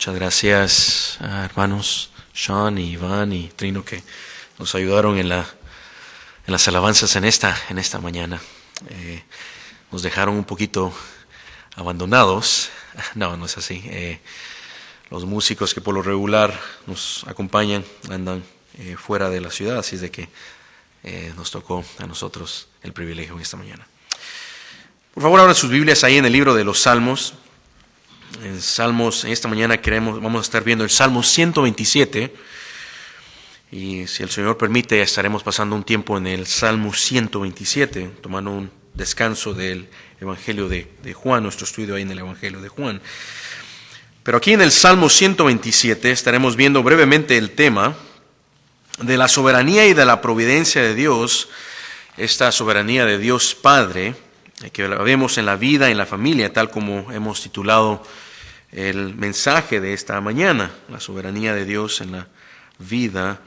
Muchas gracias a hermanos Sean y Iván y Trino que nos ayudaron en las alabanzas en esta mañana. Nos dejaron un poquito abandonados. No es así. Los músicos que por lo regular nos acompañan andan fuera de la ciudad, así es de que nos tocó a nosotros el privilegio en esta mañana. Por favor, abran sus Biblias ahí en el libro de los Salmos. En esta mañana vamos a estar viendo el Salmo 127. Y si el Señor permite, estaremos pasando un tiempo en el Salmo 127, tomando un descanso del Evangelio de Juan, nuestro estudio ahí en el Evangelio de Juan. Pero aquí en el Salmo 127 estaremos viendo brevemente el tema de la soberanía y de la providencia de Dios, esta soberanía de Dios Padre, que la vemos en la vida, en la familia, tal como hemos titulado el mensaje de esta mañana, la soberanía de Dios en la vida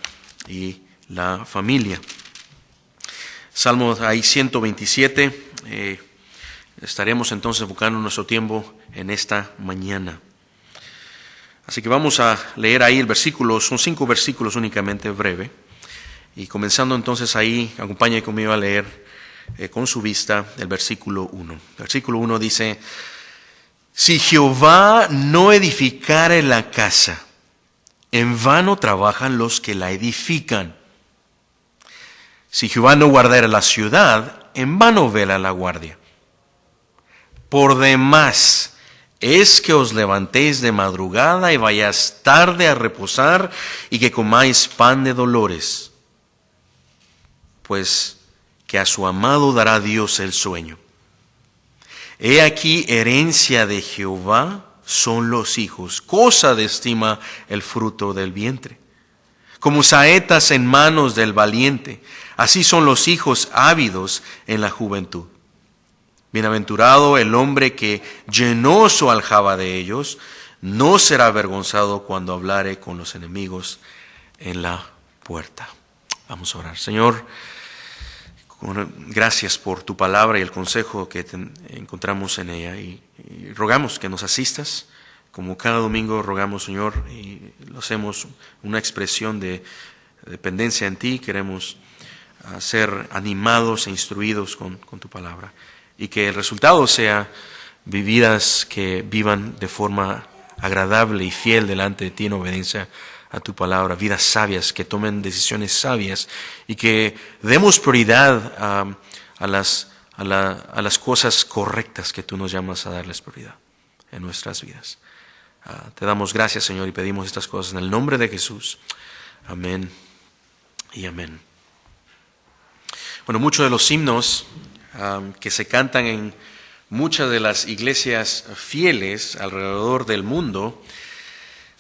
y la familia. Salmo ahí 127, estaremos entonces enfocando nuestro tiempo en esta mañana. Así que vamos a leer ahí el versículo, son 5 versículos únicamente, breve. Y comenzando entonces ahí, acompañe conmigo a leer con su vista el versículo 1. Versículo 1 dice: Si Jehová no edificare la casa, en vano trabajan los que la edifican. Si Jehová no guardare la ciudad, en vano vela la guardia. Por demás es que os levantéis de madrugada y vayáis tarde a reposar, y que comáis pan de dolores, pues que a su amado dará Dios el sueño. He aquí, herencia de Jehová son los hijos, cosa de estima el fruto del vientre. Como saetas en manos del valiente, así son los hijos ávidos en la juventud. Bienaventurado el hombre que llenó su aljaba de ellos, no será avergonzado cuando hablare con los enemigos en la puerta. Vamos a orar. Señor, gracias por tu palabra y el consejo que encontramos en ella, y rogamos que nos asistas, como cada domingo rogamos, Señor, y lo hacemos una expresión de dependencia en ti. Queremos ser animados e instruidos con tu palabra, y que el resultado sea vidas que vivan de forma agradable y fiel delante de ti en obediencia a tu palabra, vidas sabias, que tomen decisiones sabias y que demos prioridad a las cosas correctas que tú nos llamas a darles prioridad en nuestras vidas. Te damos gracias, Señor, y pedimos estas cosas en el nombre de Jesús. Amén y amén. Bueno, muchos de los himnos que se cantan en muchas de las iglesias fieles alrededor del mundo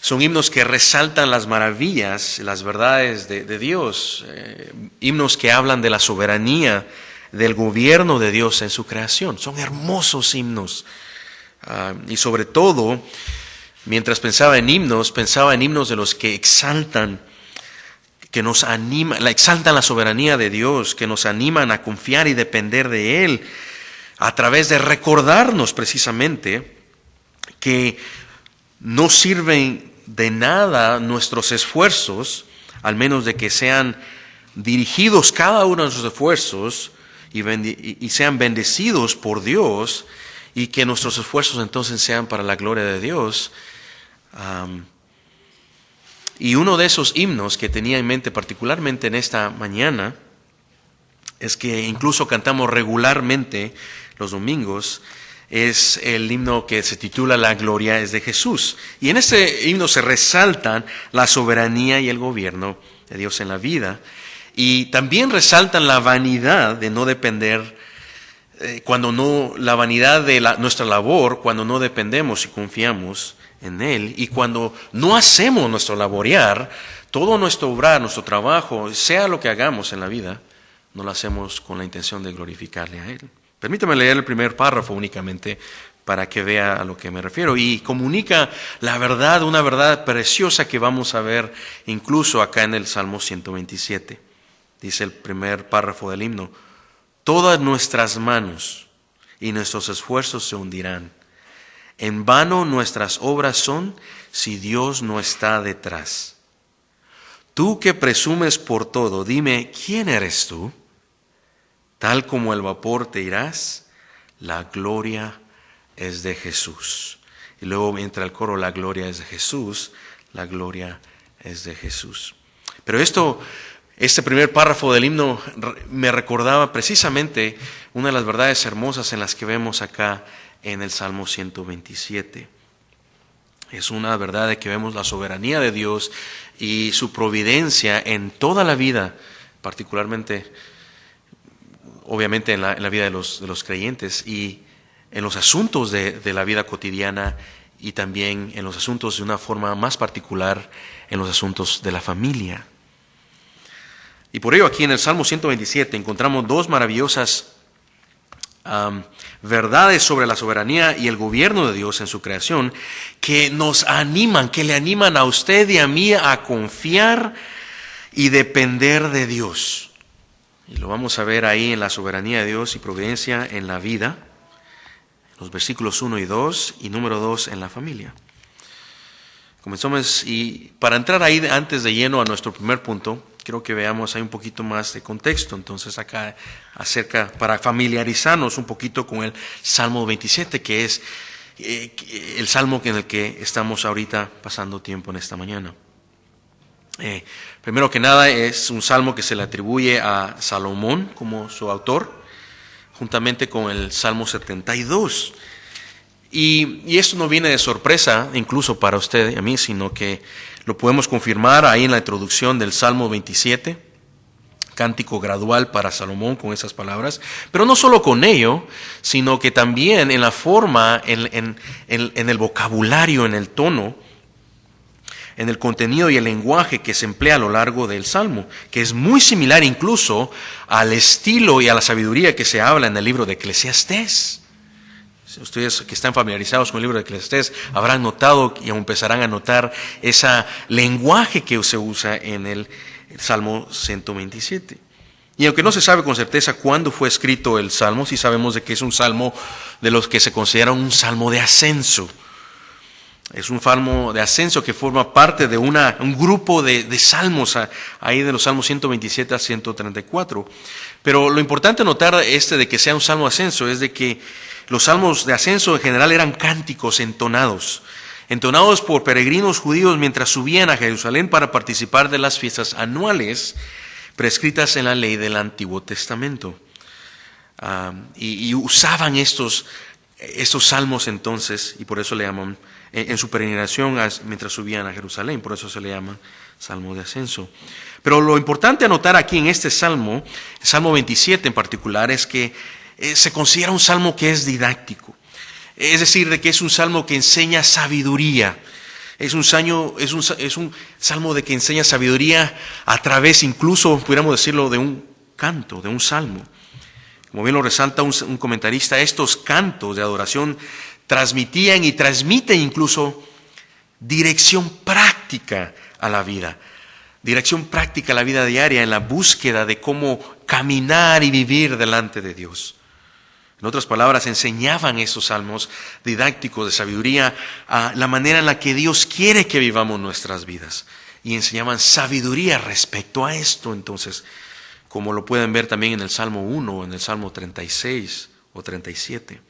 son himnos que resaltan las maravillas, las verdades de Dios, himnos que hablan de la soberanía, del gobierno de Dios en su creación. Son hermosos himnos. Y sobre todo, mientras pensaba en himnos de los que exaltan, que nos animan, exaltan la soberanía de Dios, que nos animan a confiar y depender de Él, a través de recordarnos precisamente que no sirven de nada nuestros esfuerzos, al menos de que sean dirigidos cada uno de nuestros esfuerzos y sean bendecidos por Dios, y que nuestros esfuerzos entonces sean para la gloria de Dios. Y uno de esos himnos que tenía en mente particularmente en esta mañana es que incluso cantamos regularmente los domingos. Es el himno que se titula La gloria es de Jesús. Y en este himno se resaltan la soberanía y el gobierno de Dios en la vida. Y también resaltan la vanidad de no depender, la vanidad de nuestra labor cuando no dependemos y confiamos en Él, y cuando no hacemos nuestro laborear, todo nuestro obrar, nuestro trabajo, sea lo que hagamos en la vida, no lo hacemos con la intención de glorificarle a Él. Permítame leer el primer párrafo únicamente para que vea a lo que me refiero, y comunica la verdad, una verdad preciosa que vamos a ver incluso acá en el Salmo 127. Dice el primer párrafo del himno: todas nuestras manos y nuestros esfuerzos se hundirán. En vano nuestras obras son si Dios no está detrás. Tú que presumes por todo, dime, ¿quién eres tú? Tal como el vapor te irás, la gloria es de Jesús. Y luego entra el coro, la gloria es de Jesús, la gloria es de Jesús. Pero este primer párrafo del himno me recordaba precisamente una de las verdades hermosas en las que vemos acá en el Salmo 127. Es una verdad de que vemos la soberanía de Dios y su providencia en toda la vida, particularmente, obviamente en la vida de los creyentes y en los asuntos de la vida cotidiana y también en los asuntos de una forma más particular en los asuntos de la familia. Y por ello aquí en el Salmo 127 encontramos dos maravillosas verdades sobre la soberanía y el gobierno de Dios en su creación que nos animan, que le animan a usted y a mí a confiar y depender de Dios. Y lo vamos a ver ahí en la soberanía de Dios y providencia en la vida, los versículos 1 y 2 y número 2 en la familia. Comenzamos y para entrar ahí antes de lleno a nuestro primer punto, quiero que veamos ahí un poquito más de contexto. Entonces acá para familiarizarnos un poquito con el Salmo 27, que es el salmo en el que estamos ahorita pasando tiempo en esta mañana. Primero que nada es un salmo que se le atribuye a Salomón como su autor, juntamente con el Salmo 72. Y esto no viene de sorpresa, incluso para usted y a mí, sino que lo podemos confirmar ahí en la introducción del Salmo 27, cántico gradual para Salomón con esas palabras. Pero no solo con ello, sino que también en la forma, en el vocabulario, en el tono, en el contenido y el lenguaje que se emplea a lo largo del Salmo, que es muy similar incluso al estilo y a la sabiduría que se habla en el libro de Eclesiastés. Ustedes que están familiarizados con el libro de Eclesiastés habrán notado y empezarán a notar ese lenguaje que se usa en el Salmo 127. Y aunque no se sabe con certeza cuándo fue escrito el Salmo, sí sabemos de que es un salmo de los que se considera un salmo de ascenso. Es un salmo de ascenso que forma parte de un grupo de salmos, ahí de los salmos 127 a 134. Pero lo importante notar de que sea un salmo de ascenso es de que los salmos de ascenso en general eran cánticos entonados por peregrinos judíos mientras subían a Jerusalén para participar de las fiestas anuales prescritas en la ley del Antiguo Testamento. Y usaban estos salmos entonces, y por eso le llaman, en su peregrinación mientras subían a Jerusalén, por eso se le llama salmo de ascenso. Pero lo importante a notar aquí en este salmo, el Salmo 27 en particular, es que se considera un salmo que es didáctico. Es decir, de que es un salmo que enseña sabiduría. Es un salmo de que enseña sabiduría a través, incluso, pudiéramos decirlo, de un canto, de un salmo. Como bien lo resalta un comentarista, estos cantos de adoración transmitían y transmiten incluso dirección práctica a la vida. Dirección práctica a la vida diaria en la búsqueda de cómo caminar y vivir delante de Dios. En otras palabras, enseñaban esos salmos didácticos de sabiduría a la manera en la que Dios quiere que vivamos nuestras vidas. Y enseñaban sabiduría respecto a esto, entonces, como lo pueden ver también en el Salmo 1 o en el Salmo 36 o 37.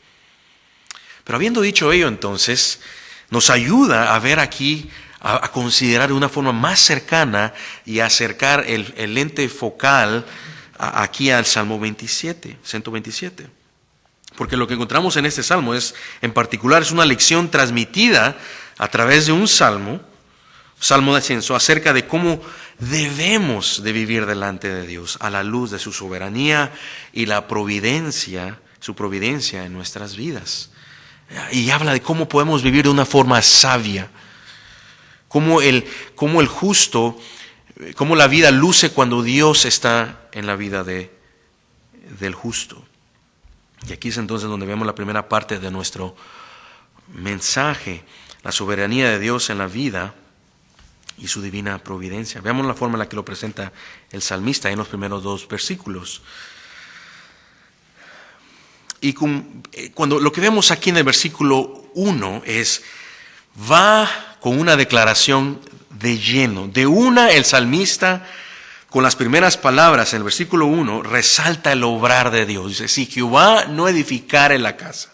Pero habiendo dicho ello, entonces, nos ayuda a ver aquí, a considerar de una forma más cercana y acercar el lente focal aquí al Salmo 127. Porque lo que encontramos en este salmo en particular, es una lección transmitida a través de un salmo de ascenso, acerca de cómo debemos de vivir delante de Dios a la luz de su soberanía y su providencia en nuestras vidas. Y habla de cómo podemos vivir de una forma sabia, cómo la vida luce cuando Dios está en la vida del justo. Y aquí es entonces donde vemos la primera parte de nuestro mensaje, la soberanía de Dios en la vida y su divina providencia. Veamos la forma en la que lo presenta el salmista en los primeros 2 versículos. cuando lo que vemos aquí en el versículo 1 es, va con una declaración de lleno. El salmista, con las primeras palabras en el versículo 1, resalta el obrar de Dios. Dice, si Jehová no edificare la casa.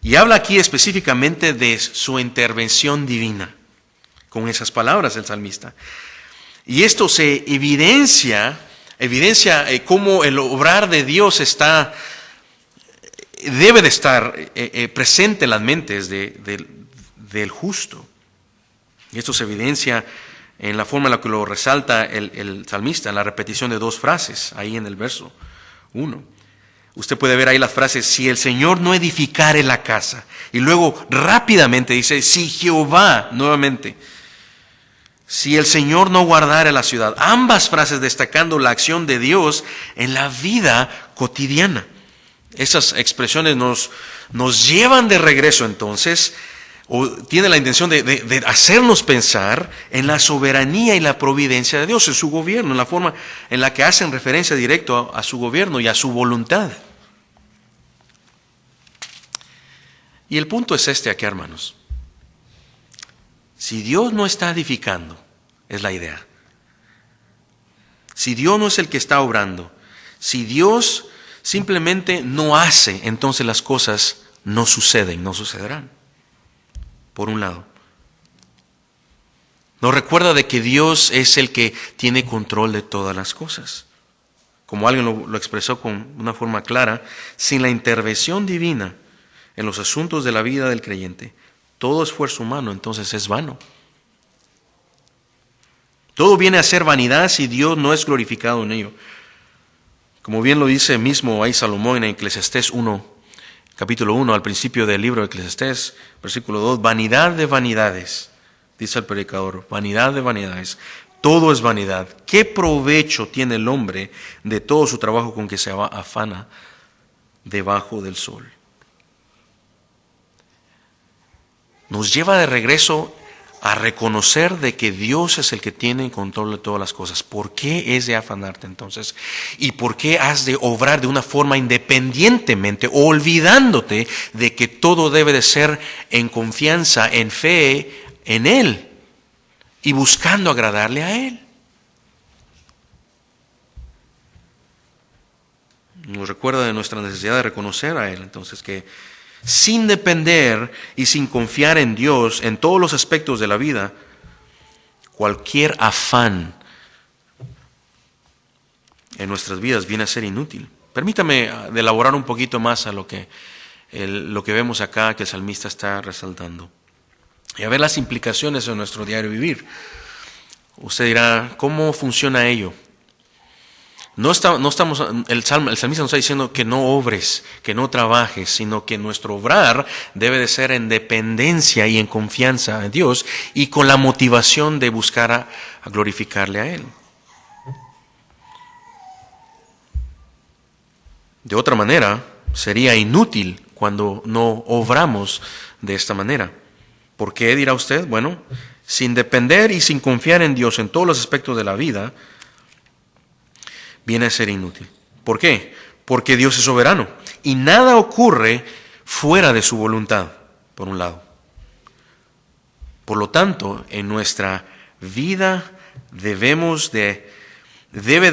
Y habla aquí específicamente de su intervención divina, con esas palabras el salmista. Y esto se evidencia cómo el obrar de Dios debe de estar presente en las mentes del justo. Y esto se evidencia en la forma en la que lo resalta el salmista, en la repetición de dos frases, ahí en el verso 1. Usted puede ver ahí las frases, si el Señor no edificare la casa. Y luego rápidamente dice, si Jehová, nuevamente, si el Señor no guardare la ciudad. Ambas frases destacando la acción de Dios en la vida cotidiana. Esas expresiones nos llevan de regreso entonces, o tiene la intención de hacernos pensar en la soberanía y la providencia de Dios, en su gobierno, en la forma en la que hacen referencia directa a su gobierno y a su voluntad. Y el punto es este aquí, hermanos. Si Dios no está edificando, es la idea. Si Dios no es el que está obrando, si Dios simplemente no hace, entonces las cosas no suceden, no sucederán. Por un lado. Nos recuerda de que Dios es el que tiene control de todas las cosas. Como alguien lo expresó con una forma clara, sin la intervención divina en los asuntos de la vida del creyente, todo esfuerzo humano entonces es vano. Todo viene a ser vanidad si Dios no es glorificado en ello. Como bien lo dice mismo ahí Salomón en Eclesiastés 1, capítulo 1, al principio del libro de Eclesiastés, versículo 2, vanidad de vanidades, dice el predicador, vanidad de vanidades, todo es vanidad. ¿Qué provecho tiene el hombre de todo su trabajo con que se afana debajo del sol? Nos lleva de regreso a reconocer de que Dios es el que tiene control de todas las cosas. ¿Por qué es de afanarte entonces? ¿Y por qué has de obrar de una forma independientemente, olvidándote de que todo debe de ser en confianza, en fe, en Él y buscando agradarle a Él? Nos recuerda de nuestra necesidad de reconocer a Él, entonces, que sin depender y sin confiar en Dios en todos los aspectos de la vida, cualquier afán en nuestras vidas viene a ser inútil. Permítame elaborar un poquito más a lo que vemos acá que el salmista está resaltando y a ver las implicaciones en nuestro diario vivir. Usted dirá, ¿cómo funciona ello? El salmista nos está diciendo que no obres, que no trabajes, sino que nuestro obrar debe de ser en dependencia y en confianza en Dios y con la motivación de buscar a glorificarle a Él. De otra manera, sería inútil cuando no obramos de esta manera. ¿Por qué, dirá usted? Bueno, sin depender y sin confiar en Dios en todos los aspectos de la vida, viene a ser inútil. ¿Por qué? Porque Dios es soberano y nada ocurre fuera de su voluntad, por un lado. Por lo tanto, en nuestra vida debe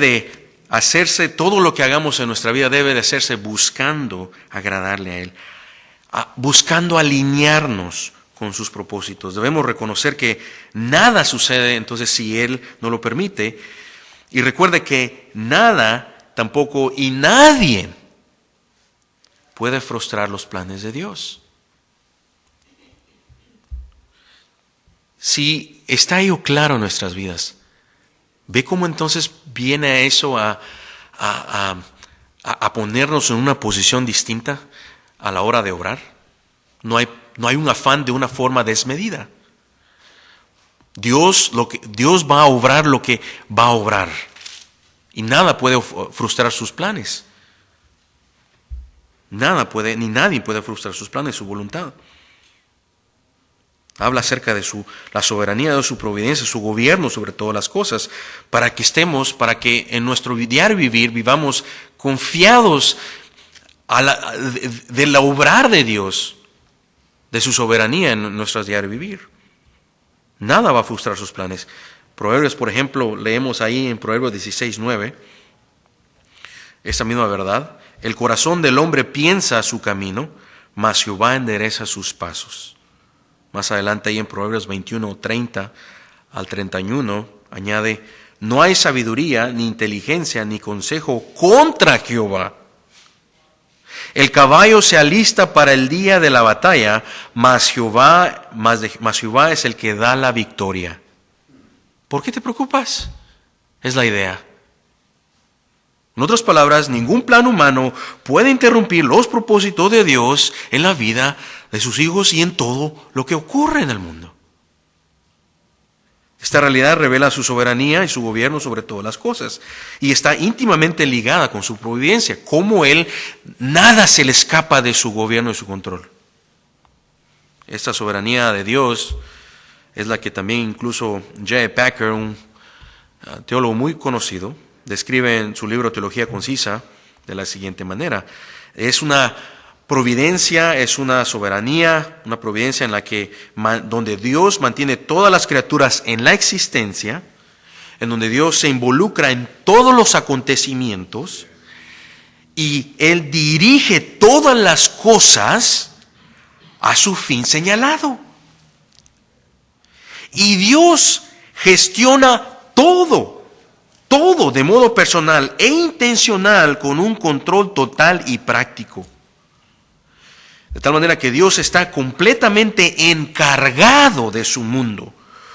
de hacerse, todo lo que hagamos en nuestra vida debe de hacerse buscando agradarle a Él, buscando alinearnos con sus propósitos. Debemos reconocer que nada sucede entonces si Él no lo permite. Y recuerde que nada, tampoco y nadie puede frustrar los planes de Dios. Si está ello claro en nuestras vidas, ¿ve cómo entonces viene a eso a ponernos en una posición distinta a la hora de obrar? No hay un afán de una forma desmedida. Dios va a obrar lo que va a obrar. Y nada puede frustrar sus planes. Ni nadie puede frustrar sus planes, su voluntad. Habla acerca de la soberanía de su providencia, su gobierno sobre todas las cosas, para que en nuestro diario vivir vivamos confiados del obrar de Dios, de su soberanía en nuestras diario vivir. Nada va a frustrar sus planes. Proverbios, por ejemplo, leemos ahí en Proverbios 16:9, esta misma verdad. El corazón del hombre piensa su camino, mas Jehová endereza sus pasos. Más adelante ahí en Proverbios 21:30 al 31, añade, no hay sabiduría, ni inteligencia, ni consejo contra Jehová. El caballo se alista para el día de la batalla, mas Jehová es el que da la victoria. ¿Por qué te preocupas? Es la idea. En otras palabras, ningún plan humano puede interrumpir los propósitos de Dios en la vida de sus hijos y en todo lo que ocurre en el mundo. Esta realidad revela su soberanía y su gobierno sobre todas las cosas y está íntimamente ligada con su providencia. Como Él, nada se le escapa de su gobierno y su control. Esta soberanía de Dios es la que también incluso J. Packer, un teólogo muy conocido, describe en su libro Teología Concisa de la siguiente manera. Es una providencia, es una soberanía, una providencia en la que donde Dios mantiene todas las criaturas en la existencia, en donde Dios se involucra en todos los acontecimientos y Él dirige todas las cosas a su fin señalado. Y Dios gestiona todo de modo personal e intencional con un control total y práctico. De tal manera que Dios está completamente encargado de su mundo.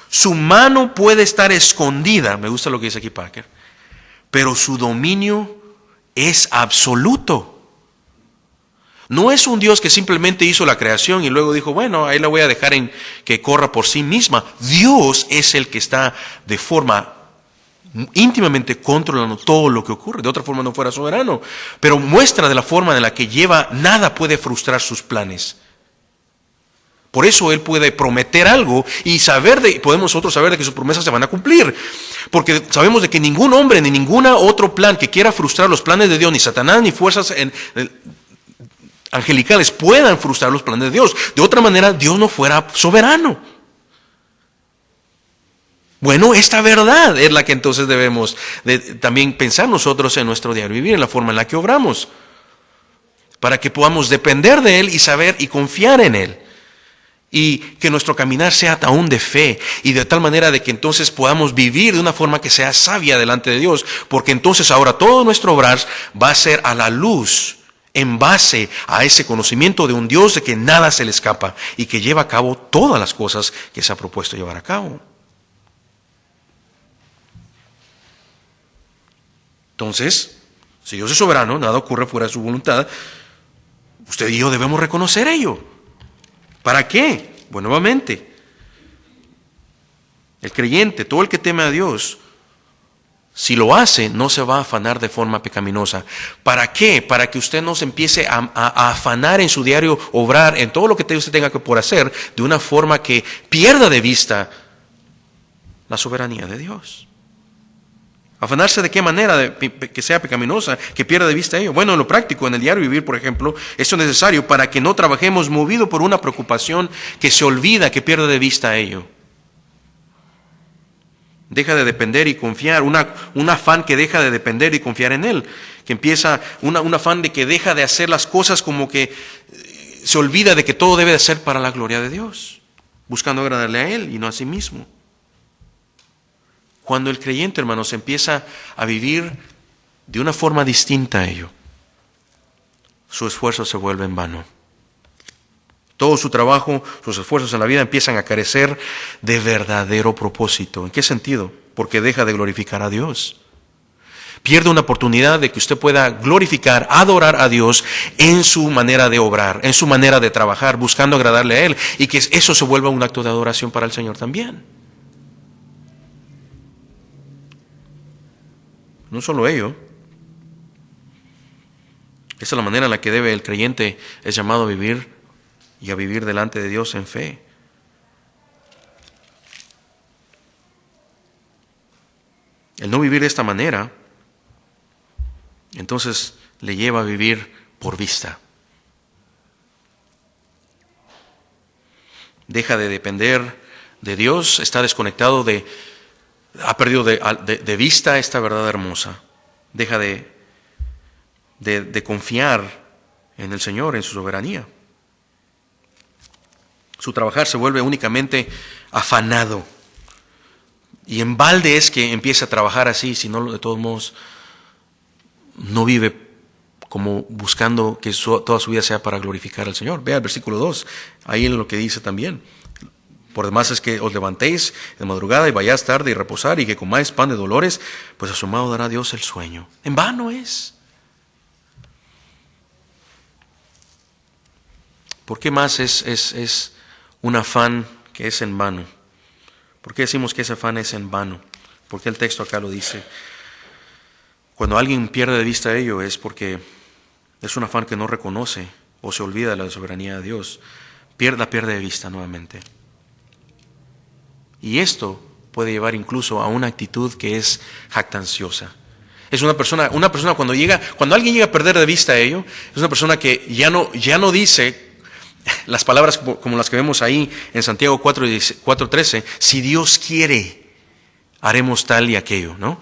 Su mano puede estar escondida, me gusta lo que dice aquí Packer, pero su dominio es absoluto. No es un Dios que simplemente hizo la creación y luego dijo, bueno, ahí la voy a dejar en que corra por sí misma. Dios es el que está de forma íntimamente controlando todo lo que ocurre. De otra forma no fuera soberano. Pero muestra de la forma en la que lleva, nada puede frustrar sus planes. Por eso Él puede prometer algo y podemos nosotros saber de que sus promesas se van a cumplir. Porque sabemos de que ningún hombre ni ningún otro plan que quiera frustrar los planes de Dios, ni Satanás ni fuerzas angelicales puedan frustrar los planes de Dios. De otra manera, Dios no fuera soberano. Bueno, esta verdad es la que entonces debemos también pensar nosotros en nuestro diario vivir, en la forma en la que obramos, para que podamos depender de Él y saber y confiar en Él. Y que nuestro caminar sea aún de fe y de tal manera de que entonces podamos vivir de una forma que sea sabia delante de Dios, porque entonces ahora todo nuestro obrar va a ser a la luz, en base a ese conocimiento de un Dios de que nada se le escapa y que lleva a cabo todas las cosas que se ha propuesto llevar a cabo. Entonces, si Dios es soberano, nada ocurre fuera de su voluntad, usted y yo debemos reconocer ello. ¿Para qué? Bueno, nuevamente, el creyente, todo el que teme a Dios, si lo hace, no se va a afanar de forma pecaminosa. ¿Para qué? Para que usted no se empiece a afanar en su diario obrar, en todo lo que usted tenga que por hacer, de una forma que pierda de vista la soberanía de Dios. ¿Afanarse de qué manera? Que sea pecaminosa, que pierda de vista ello. Bueno, en lo práctico, en el diario vivir, por ejemplo, esto es necesario para que no trabajemos movido por una preocupación que se olvida, que pierda de vista ello. Deja de depender y confiar, un afán que deja de depender y confiar en Él, que empieza un afán de que deja de hacer las cosas como que se olvida de que todo debe de ser para la gloria de Dios, buscando agradarle a Él y no a sí mismo. Cuando el creyente, hermanos, empieza a vivir de una forma distinta a ello, su esfuerzo se vuelve en vano. Todo su trabajo, sus esfuerzos en la vida empiezan a carecer de verdadero propósito. ¿En qué sentido? Porque deja de glorificar a Dios. Pierde una oportunidad de que usted pueda glorificar, adorar a Dios en su manera de obrar, en su manera de trabajar, buscando agradarle a Él, y que eso se vuelva un acto de adoración para el Señor también. No solo ello, esa es la manera en la que debe el creyente es llamado a vivir y a vivir delante de Dios en fe. El no vivir de esta manera, entonces le lleva a vivir por vista. Deja de depender de Dios, está desconectado ha perdido de vista esta verdad hermosa. Deja de confiar en el Señor, en su soberanía. Su trabajar se vuelve únicamente afanado. Y en balde es que empieza a trabajar así, si no, de todos modos, no vive como buscando que toda su vida sea para glorificar al Señor. Vea el versículo 2, ahí en lo que dice también. Por demás es que os levantéis de madrugada y vayáis tarde y reposar y que comáis pan de dolores, pues a su amado dará Dios el sueño. En vano es. ¿Por qué más es un afán que es en vano? ¿Por qué decimos que ese afán es en vano? ¿Por qué el texto acá lo dice? Cuando alguien pierde de vista ello es porque es un afán que no reconoce o se olvida de la soberanía de Dios. La pierde de vista nuevamente. Y esto puede llevar incluso a una actitud que es jactanciosa. Es una persona cuando alguien llega a perder de vista ello, es una persona que ya no dice las palabras como las que vemos ahí en Santiago 4:13, si Dios quiere, haremos tal y aquello, ¿no?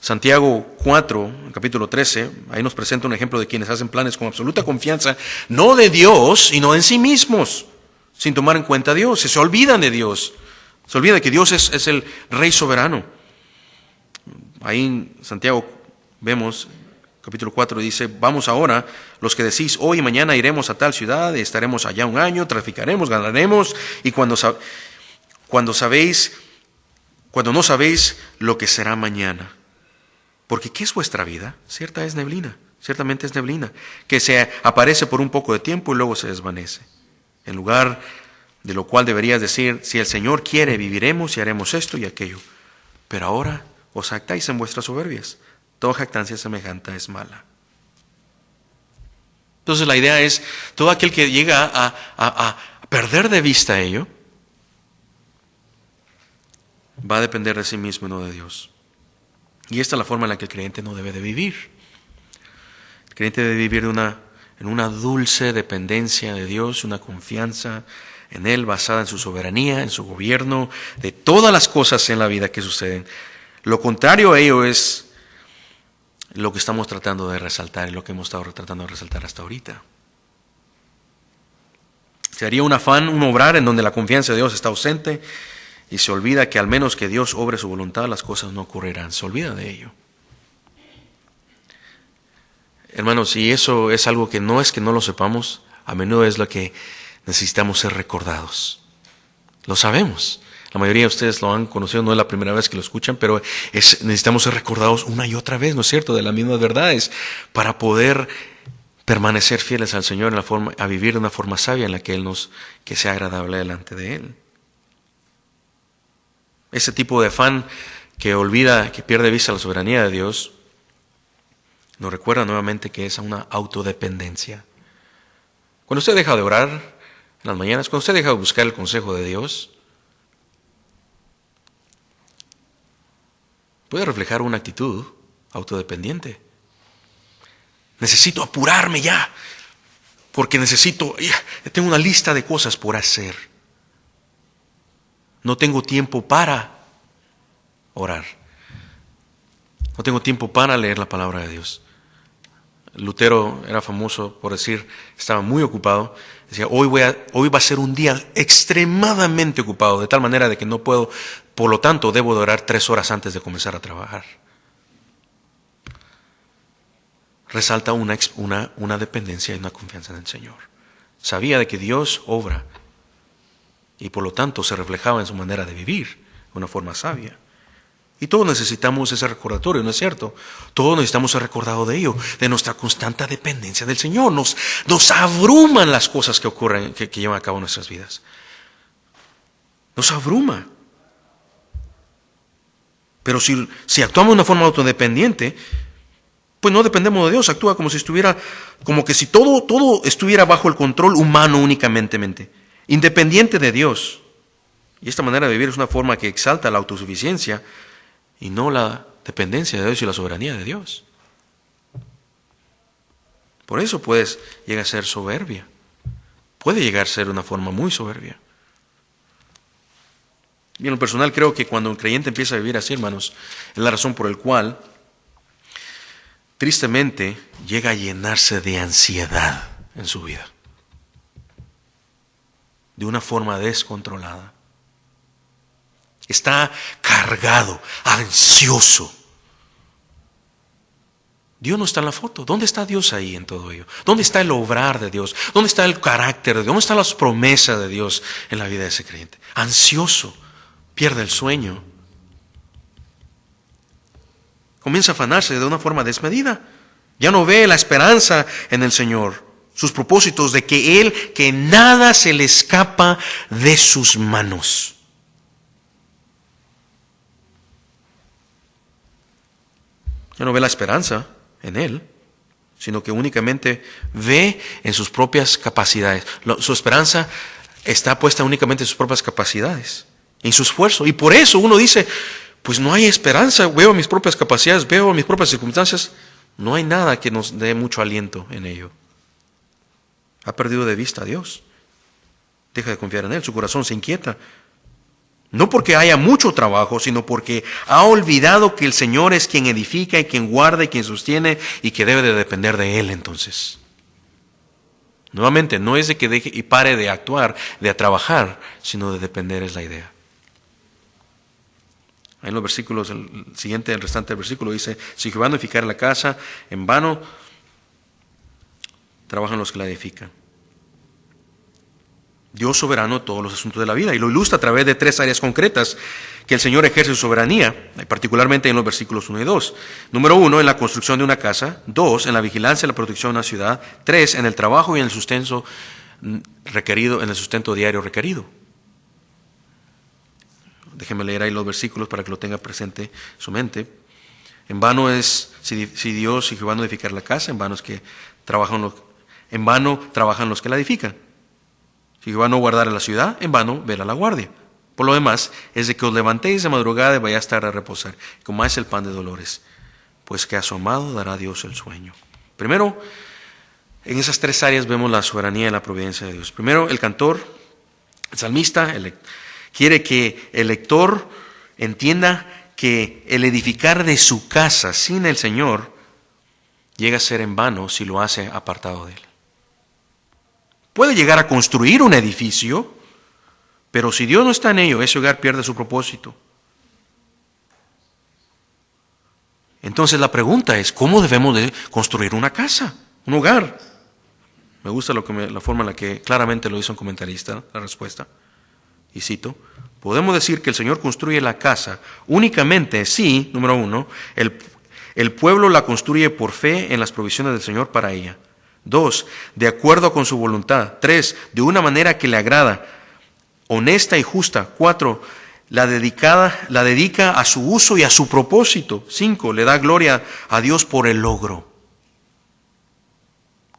Santiago 4, capítulo 13, ahí nos presenta un ejemplo de quienes hacen planes con absoluta confianza, no de Dios, sino en sí mismos, sin tomar en cuenta a Dios. Se olvidan de Dios. Se olvida que Dios es el Rey soberano. Ahí en Santiago vemos, capítulo 4, dice, vamos ahora, los que decís, hoy y mañana iremos a tal ciudad, estaremos allá un año, traficaremos, ganaremos, y cuando no sabéis lo que será mañana. Porque ¿qué es vuestra vida? Ciertamente es neblina, que se aparece por un poco de tiempo y luego se desvanece. En lugar de lo cual deberías decir, si el Señor quiere, viviremos y haremos esto y aquello. Pero ahora os jactáis en vuestras soberbias. Toda jactancia semejante es mala. Entonces la idea es, todo aquel que llega a perder de vista ello, va a depender de sí mismo y no de Dios. Y esta es la forma en la que el creyente no debe de vivir. El creyente debe vivir en una dulce dependencia de Dios, una confianza en Él basada en su soberanía, en su gobierno, de todas las cosas en la vida que suceden. Lo contrario a ello es lo que estamos tratando de resaltar y lo que hemos estado tratando de resaltar hasta ahorita. Sería un afán, un obrar en donde la confianza de Dios está ausente y se olvida que al menos que Dios obre su voluntad, las cosas no ocurrirán. Se olvida de ello. Hermanos, y eso es algo que no lo sepamos, a menudo es lo que necesitamos ser recordados. Lo sabemos. La mayoría de ustedes lo han conocido, no es la primera vez que lo escuchan, pero necesitamos ser recordados una y otra vez, ¿no es cierto?, de las mismas verdades, para poder permanecer fieles al Señor a vivir de una forma sabia en la que sea agradable delante de Él. Ese tipo de afán que pierde de vista la soberanía de Dios, nos recuerda nuevamente que es una autodependencia. Cuando usted deja de orar en las mañanas, cuando usted deja de buscar el consejo de Dios, puede reflejar una actitud autodependiente. Necesito apurarme ya, porque tengo una lista de cosas por hacer. No tengo tiempo para orar. No tengo tiempo para leer la palabra de Dios. Lutero era famoso por decir, estaba muy ocupado, decía, hoy va a ser un día extremadamente ocupado, de tal manera de que no puedo, por lo tanto debo de orar 3 horas antes de comenzar a trabajar. Resalta una dependencia y una confianza en el Señor. Sabía de que Dios obra y por lo tanto se reflejaba en su manera de vivir de una forma sabia. Y todos necesitamos ese recordatorio, ¿no es cierto? Todos necesitamos ser recordados de ello, de nuestra constante dependencia del Señor. Nos abruman las cosas que ocurren, que llevan a cabo en nuestras vidas. Nos abruma. Pero si actuamos de una forma autodependiente, pues no dependemos de Dios. Actúa como si todo estuviera bajo el control humano únicamente, independiente de Dios. Y esta manera de vivir es una forma que exalta la autosuficiencia y no la dependencia de Dios y la soberanía de Dios. Por eso pues llega a ser soberbia. Puede llegar a ser una forma muy soberbia. Y en lo personal creo que cuando un creyente empieza a vivir así, hermanos, es la razón por la cual tristemente llega a llenarse de ansiedad en su vida. De una forma descontrolada. Está cargado, ansioso. Dios no está en la foto. ¿Dónde está Dios ahí en todo ello? ¿Dónde está el obrar de Dios? ¿Dónde está el carácter de Dios? ¿Dónde están las promesas de Dios en la vida de ese creyente? Ansioso, pierde el sueño. Comienza a afanarse de una forma desmedida. Ya no ve la esperanza en el Señor. Sus propósitos de que nada se le escapa de sus manos. Ya no ve la esperanza en Él, sino que únicamente ve en sus propias capacidades. Su esperanza está puesta únicamente en sus propias capacidades, en su esfuerzo. Y por eso uno dice, pues no hay esperanza, veo mis propias capacidades, veo mis propias circunstancias. No hay nada que nos dé mucho aliento en ello. Ha perdido de vista a Dios. Deja de confiar en Él, su corazón se inquieta. No porque haya mucho trabajo, sino porque ha olvidado que el Señor es quien edifica y quien guarda y quien sostiene y que debe de depender de Él entonces. Nuevamente, no es de que deje y pare de actuar, de trabajar, sino de depender es la idea. Ahí en los versículos, el siguiente, el restante del versículo dice, si Jehová no edificara la casa, en vano trabajan los que la edifican. Dios soberano todos los asuntos de la vida, y lo ilustra a través de 3 áreas concretas que el Señor ejerce su soberanía, particularmente en los versículos 1 y 2. Número 1, en la construcción de una casa. 2, en la vigilancia y la protección de una ciudad. 3, en el trabajo y en el sustento requerido, en el sustento diario requerido. Déjenme leer ahí los versículos para que lo tenga presente su mente. En vano es, si Dios y Jehová no edificar la casa, en vano trabajan los que la edifican. Si Jehová no guardara la ciudad, en vano vela la guardia. Por lo demás, es de que os levantéis de madrugada y vayáis tarde a reposar, comáis el pan de dolores, pues que a su amado dará Dios el sueño. Primero, en esas 3 áreas vemos la soberanía y la providencia de Dios. Primero, el cantor, el salmista, quiere que el lector entienda que el edificar de su casa sin el Señor llega a ser en vano si lo hace apartado de Él. Puede llegar a construir un edificio, pero si Dios no está en ello, ese hogar pierde su propósito. Entonces la pregunta es, ¿cómo debemos de construir una casa, un hogar? Me gusta la forma en la que claramente lo hizo un comentarista, la respuesta. Y cito, podemos decir que el Señor construye la casa únicamente si, número 1, el pueblo la construye por fe en las provisiones del Señor para ella. 2, de acuerdo con su voluntad. 3, de una manera que le agrada, honesta y justa. 4, la dedica a su uso y a su propósito. 5, le da gloria a Dios por el logro.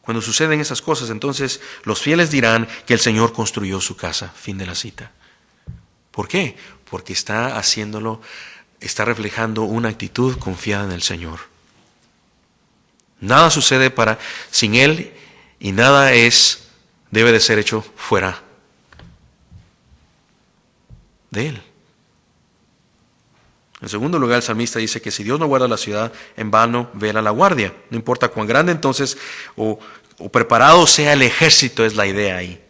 Cuando suceden esas cosas, entonces los fieles dirán que el Señor construyó su casa. Fin de la cita. ¿Por qué? Porque está reflejando una actitud confiada en el Señor. Nada sucede sin Él y nada debe de ser hecho fuera de Él. En segundo lugar, el salmista dice que si Dios no guarda la ciudad, en vano vela la guardia. No importa cuán grande entonces o preparado sea el ejército, es la idea ahí.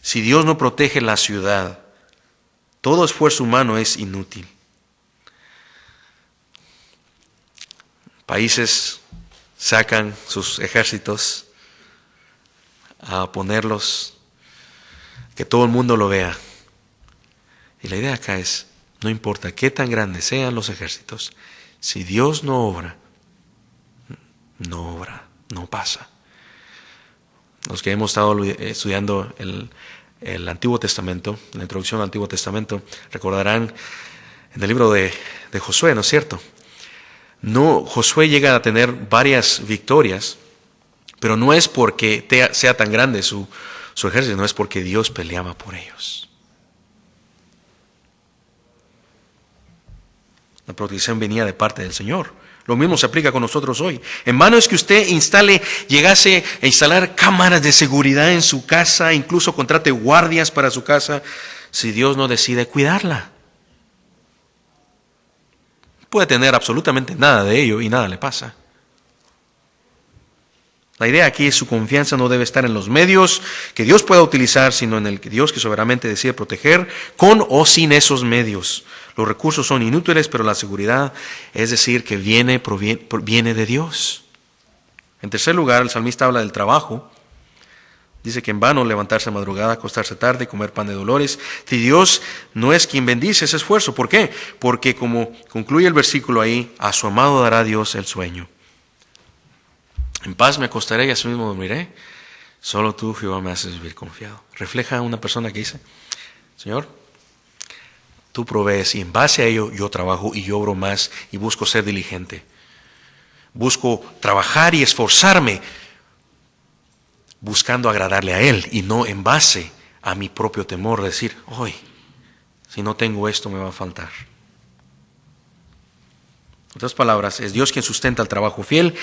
Si Dios no protege la ciudad, todo esfuerzo humano es inútil. Países sacan sus ejércitos a ponerlos, que todo el mundo lo vea. Y la idea acá es, no importa qué tan grandes sean los ejércitos, si Dios no obra, no pasa. Los que hemos estado estudiando el Antiguo Testamento, la introducción al Antiguo Testamento, recordarán en el libro de Josué, ¿no es cierto? Josué llega a tener varias victorias, pero no es porque sea tan grande su ejército, no es porque Dios peleaba por ellos. La protección venía de parte del Señor. Lo mismo se aplica con nosotros hoy. En vano es que usted llegase a instalar cámaras de seguridad en su casa, incluso contrate guardias para su casa, si Dios no decide cuidarla. Puede tener absolutamente nada de ello y nada le pasa. La idea aquí es su confianza no debe estar en los medios que Dios pueda utilizar, sino en el que Dios que soberanamente decide proteger con o sin esos medios. Los recursos son inútiles, pero la seguridad, es decir, que viene de Dios. En tercer lugar, el salmista habla del trabajo. Dice que en vano levantarse a madrugada, acostarse tarde, comer pan de dolores. Si Dios no es quien bendice ese esfuerzo. ¿Por qué? Porque como concluye el versículo ahí, a su amado dará Dios el sueño. En paz me acostaré y así mismo dormiré. Solo tú, Jehová, me haces vivir confiado. Refleja a una persona que dice, Señor, tú provees y en base a ello yo trabajo y yo obro más y busco ser diligente. Busco trabajar y esforzarme buscando agradarle a Él y no en base a mi propio temor de decir, hoy, si no tengo esto me va a faltar. En otras palabras, es Dios quien sustenta el trabajo fiel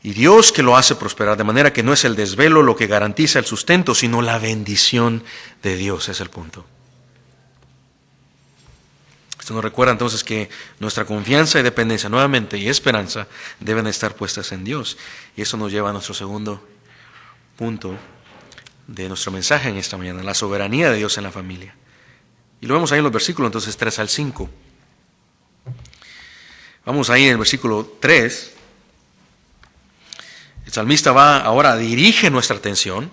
y Dios que lo hace prosperar, de manera que no es el desvelo lo que garantiza el sustento, sino la bendición de Dios, es el punto. Esto nos recuerda entonces que nuestra confianza y dependencia nuevamente y esperanza deben estar puestas en Dios. Y eso nos lleva a nuestro segundo punto de nuestro mensaje en esta mañana, la soberanía de Dios en la familia. Y lo vemos ahí en los versículos entonces 3 al 5. Vamos ahí en el versículo 3. El salmista dirige nuestra atención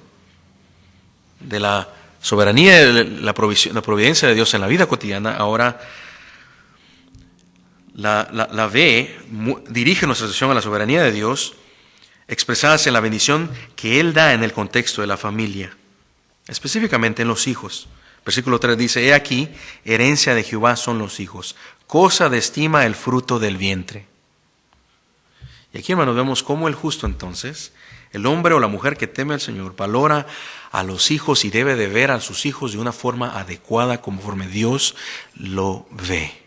de la soberanía, de la providencia de Dios en la vida cotidiana, ahora dirige nuestra atención a la soberanía de Dios, expresadas en la bendición que Él da en el contexto de la familia, específicamente en los hijos. Versículo 3 dice, he aquí, herencia de Jehová son los hijos, cosa de estima el fruto del vientre. Y aquí, hermanos, vemos cómo el justo entonces, el hombre o la mujer que teme al Señor, valora a los hijos y debe de ver a sus hijos de una forma adecuada conforme Dios lo ve.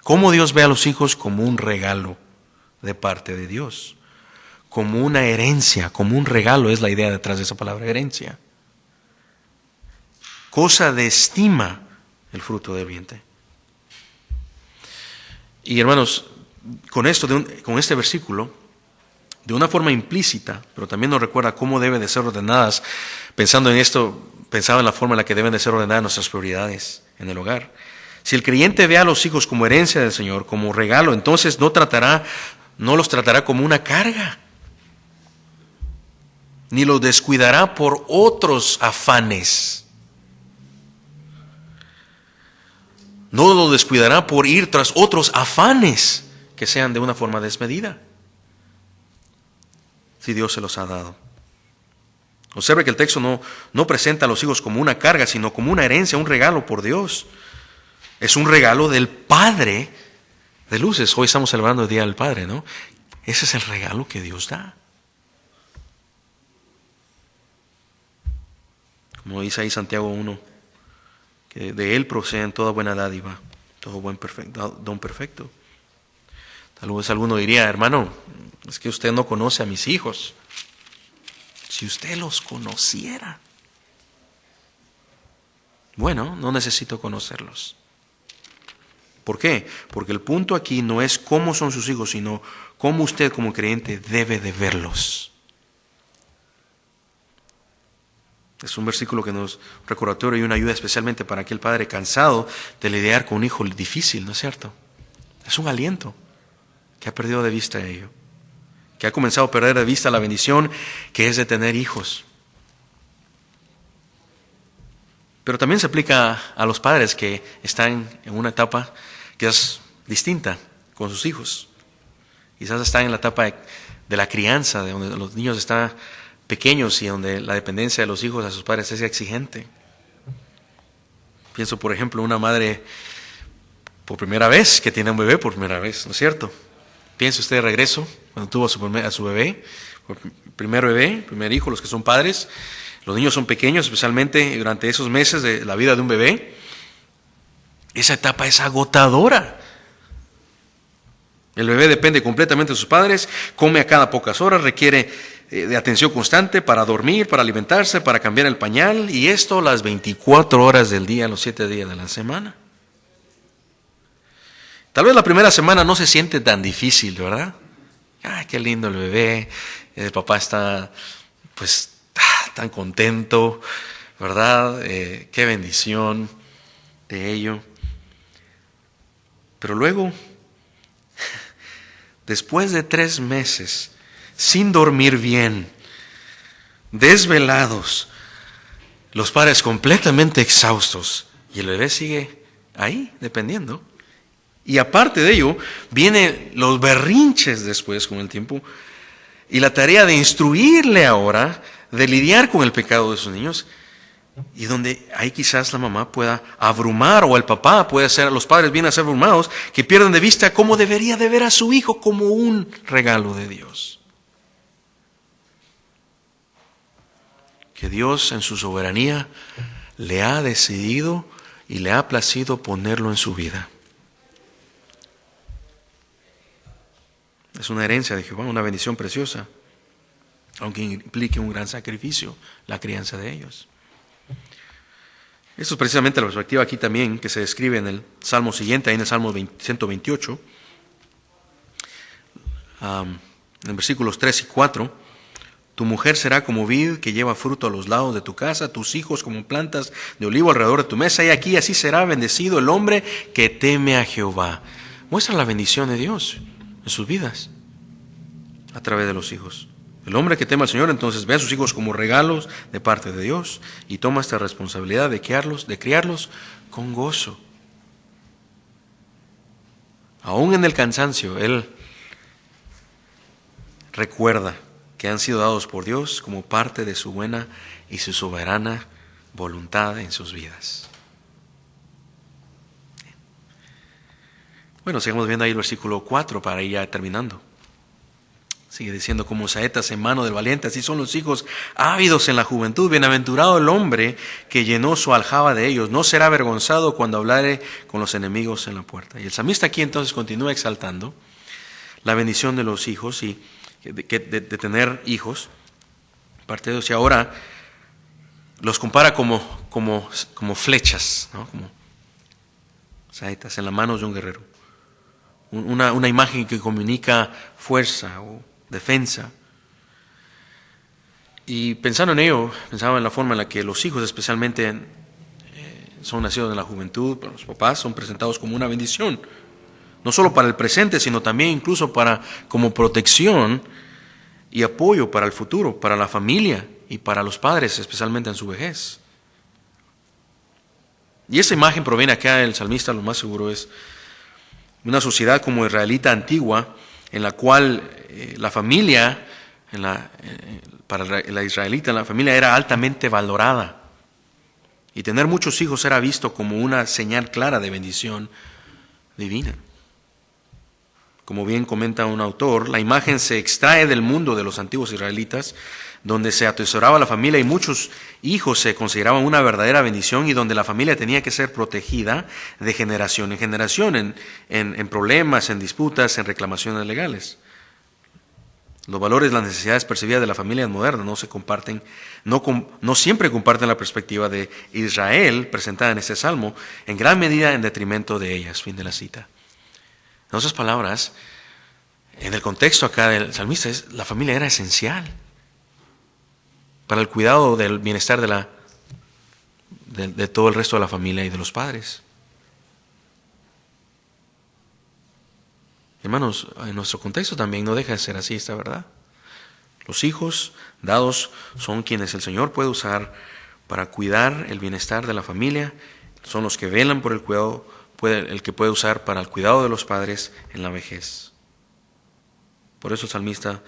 ¿Cómo Dios ve a los hijos? Como un regalo de parte de Dios, como una herencia, como un regalo, es la idea detrás de esa palabra herencia. Cosa de estima el fruto del vientre. Y hermanos, con este versículo, de una forma implícita, pero también nos recuerda cómo deben de ser ordenadas. Pensando en esto, pensaba en la forma en la que deben de ser ordenadas nuestras prioridades en el hogar. Si el creyente ve a los hijos como herencia del Señor, como regalo, entonces no los tratará como una carga, ni los descuidará por otros afanes. No los descuidará por ir tras otros afanes que sean de una forma desmedida, si Dios se los ha dado. Observe que el texto no presenta a los hijos como una carga, sino como una herencia, un regalo por Dios. Es un regalo del Padre de luces. Hoy estamos celebrando el Día del Padre, ¿no? Ese es el regalo que Dios da. Como dice ahí Santiago 1, que de Él proceden toda buena dádiva, todo don perfecto. Tal vez alguno diría, hermano, es que usted no conoce a mis hijos. Si usted los conociera. Bueno, no necesito conocerlos. ¿Por qué? Porque el punto aquí no es cómo son sus hijos, sino cómo usted como creyente debe de verlos. Es un versículo que nos recordatorio y una ayuda especialmente para aquel padre cansado de lidiar con un hijo difícil, ¿no es cierto? Es un aliento que ha perdido de vista ello, que ha comenzado a perder de vista la bendición que es de tener hijos. Pero también se aplica a los padres que están en una etapa que es distinta con sus hijos. Quizás están en la etapa de la crianza, de donde los niños están pequeños y donde la dependencia de los hijos a sus padres es exigente. Pienso, por ejemplo, en una madre por primera vez, que tiene un bebé por primera vez, ¿no es cierto? Piense usted de regreso, cuando tuvo a su bebé, primer hijo, los que son padres. Los niños son pequeños, especialmente durante esos meses de la vida de un bebé. Esa etapa es agotadora. El bebé depende completamente de sus padres, come a cada pocas horas, requiere de atención constante para dormir, para alimentarse, para cambiar el pañal, y esto las 24 horas del día, los 7 días de la semana. Tal vez la primera semana no se siente tan difícil, ¿verdad? Ay, qué lindo el bebé, el papá está pues tan contento, ¿verdad? Qué bendición de ello. Pero luego, después de 3 meses, sin dormir bien, desvelados, los padres completamente exhaustos, y el bebé sigue ahí, dependiendo. Y aparte de ello, vienen los berrinches después con el tiempo, y la tarea de instruirle ahora, de lidiar con el pecado de sus niños, y donde ahí quizás la mamá pueda abrumar, o el papá puede ser, los padres vienen a ser abrumados, que pierden de vista cómo debería de ver a su hijo como un regalo de Dios. Que Dios en su soberanía le ha decidido y le ha placido ponerlo en su vida. Es una herencia de Jehová, una bendición preciosa, aunque implique un gran sacrificio la crianza de ellos. Esto es precisamente la perspectiva aquí también que se describe en el Salmo siguiente, ahí en el Salmo 128, en versículos 3 y 4. Tu mujer será como vid que lleva fruto a los lados de tu casa, tus hijos como plantas de olivo alrededor de tu mesa, y aquí así será bendecido el hombre que teme a Jehová. Muestra la bendición de Dios en sus vidas a través de los hijos. El hombre que teme al Señor entonces ve a sus hijos como regalos de parte de Dios y toma esta responsabilidad de criarlos con gozo. Aún en el cansancio, Él recuerda que han sido dados por Dios como parte de su buena y su soberana voluntad en sus vidas. Bueno, sigamos viendo ahí el versículo 4 para ir ya terminando. Sigue diciendo, como saetas en mano del valiente, así son los hijos ávidos en la juventud. Bienaventurado el hombre que llenó su aljaba de ellos. No será avergonzado cuando hablare con los enemigos en la puerta. Y el salmista aquí entonces continúa exaltando la bendición de los hijos y de tener hijos. Aparte de eso, y ahora los compara como flechas, ¿no? Como saetas en las manos de un guerrero. Una imagen que comunica fuerza o defensa. Y pensando en ello, pensaba en la forma en la que los hijos especialmente son nacidos en la juventud, pero los papás son presentados como una bendición, no solo para el presente, sino también incluso como protección y apoyo para el futuro, para la familia y para los padres, especialmente en su vejez. Y esa imagen proviene acá del salmista, lo más seguro es una sociedad como israelita antigua, en la cual la familia, para la israelita, la familia era altamente valorada. Y tener muchos hijos era visto como una señal clara de bendición divina. Como bien comenta un autor, la imagen se extrae del mundo de los antiguos israelitas, donde se atesoraba la familia y muchos hijos se consideraban una verdadera bendición y donde la familia tenía que ser protegida de generación en generación en problemas, en disputas, en reclamaciones legales. Los valores, las necesidades percibidas de la familia moderna no siempre comparten la perspectiva de Israel presentada en este salmo, en gran medida en detrimento de ellas. Fin de la cita. En otras palabras, en el contexto acá del salmista, la familia era esencial para el cuidado del bienestar de todo el resto de la familia y de los padres. Hermanos, en nuestro contexto también no deja de ser así, esta verdad. Los hijos dados son quienes el Señor puede usar para cuidar el bienestar de la familia, son los que velan por el cuidado, el que puede usar para el cuidado de los padres en la vejez. Por eso el salmista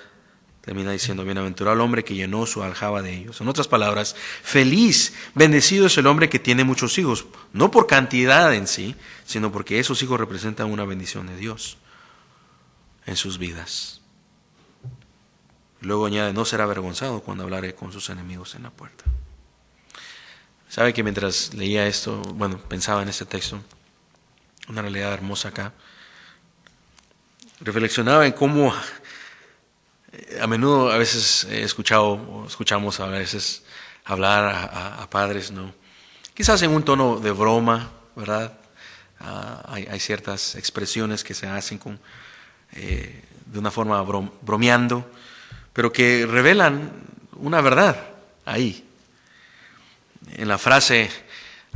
termina diciendo, bienaventurado el hombre que llenó su aljaba de ellos. En otras palabras, feliz, bendecido es el hombre que tiene muchos hijos, no por cantidad en sí, sino porque esos hijos representan una bendición de Dios en sus vidas. Luego añade, no será avergonzado cuando hablare con sus enemigos en la puerta. ¿Sabe que mientras leía esto, pensaba en este texto, una realidad hermosa acá? reflexionaba en cómo a menudo a veces escuchamos a veces hablar a padres, ¿no? Quizás en un tono de broma, ¿verdad? Hay ciertas expresiones que se hacen de una forma bromeando, pero que revelan una verdad ahí. En la frase,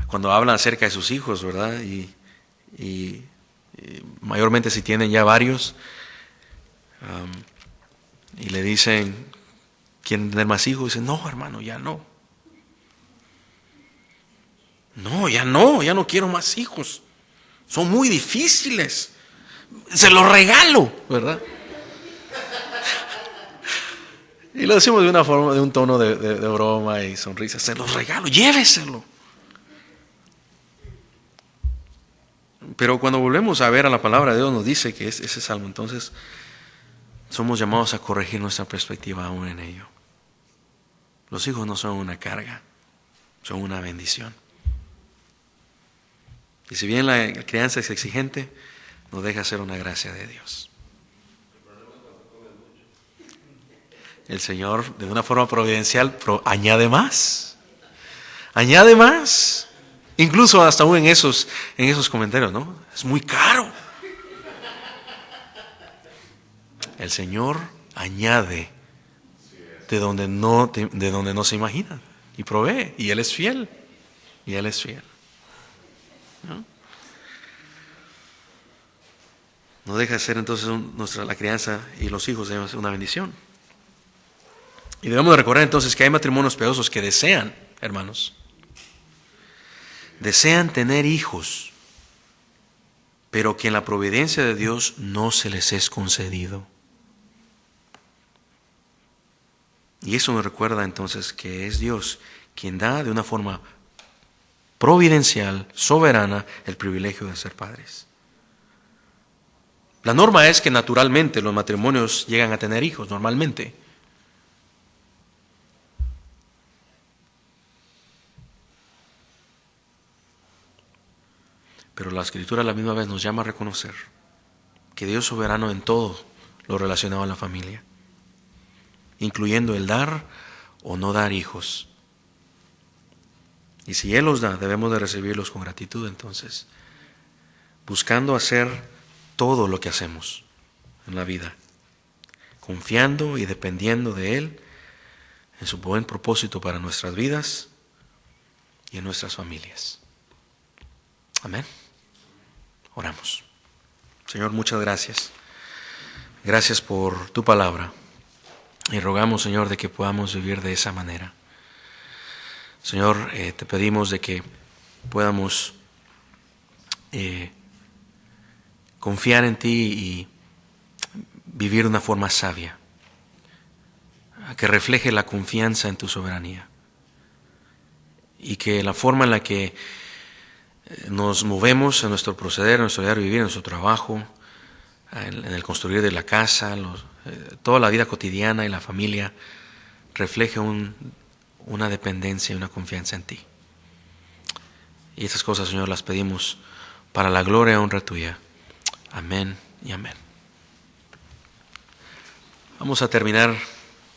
cuando hablan acerca de sus hijos, ¿verdad? Y mayormente si tienen ya varios, y le dicen, ¿quieren tener más hijos? Dicen, no, hermano, ya no. No, ya no quiero más hijos. Son muy difíciles. Se los regalo, ¿verdad? Y lo decimos de una forma, de un tono de broma y sonrisa. Se los regalo, lléveselo. Pero cuando volvemos a ver a la palabra de Dios, nos dice que es ese salmo. Entonces, somos llamados a corregir nuestra perspectiva aún en ello. Los hijos no son una carga, son una bendición. Y si bien la crianza es exigente, no deja de ser una gracia de Dios. El Señor, de una forma providencial, añade más. Añade más. Incluso hasta aún en esos comentarios, ¿no? Es muy caro. El Señor añade de donde no se imagina y provee. Y Él es fiel. Y Él es fiel. ¿No? No deja de ser entonces la crianza y los hijos deben ser una bendición. Y debemos de recordar entonces que hay matrimonios piadosos que desean, hermanos, desean tener hijos, pero que en la providencia de Dios no se les es concedido. Y eso nos recuerda entonces que es Dios quien da de una forma providencial, soberana, el privilegio de ser padres. La norma es que naturalmente los matrimonios llegan a tener hijos, normalmente. Pero la Escritura a la misma vez nos llama a reconocer que Dios es soberano en todo lo relacionado a la familia, incluyendo el dar o no dar hijos. Y si Él los da, debemos de recibirlos con gratitud entonces, buscando hacer todo lo que hacemos en la vida, confiando y dependiendo de Él en su buen propósito para nuestras vidas y en nuestras familias. Amén. Oramos. Señor, muchas gracias. Gracias por tu palabra. Y rogamos, Señor, de que podamos vivir de esa manera. Señor, te pedimos de que podamos confiar en ti y vivir de una forma sabia, que refleje la confianza en tu soberanía. Y que la forma en la que nos movemos en nuestro proceder, en nuestro diario vivir, en nuestro trabajo, en el construir de la casa, toda la vida cotidiana y la familia, refleje una dependencia y una confianza en ti. Y estas cosas, Señor, las pedimos para la gloria y honra tuya. Amén y amén. Vamos a terminar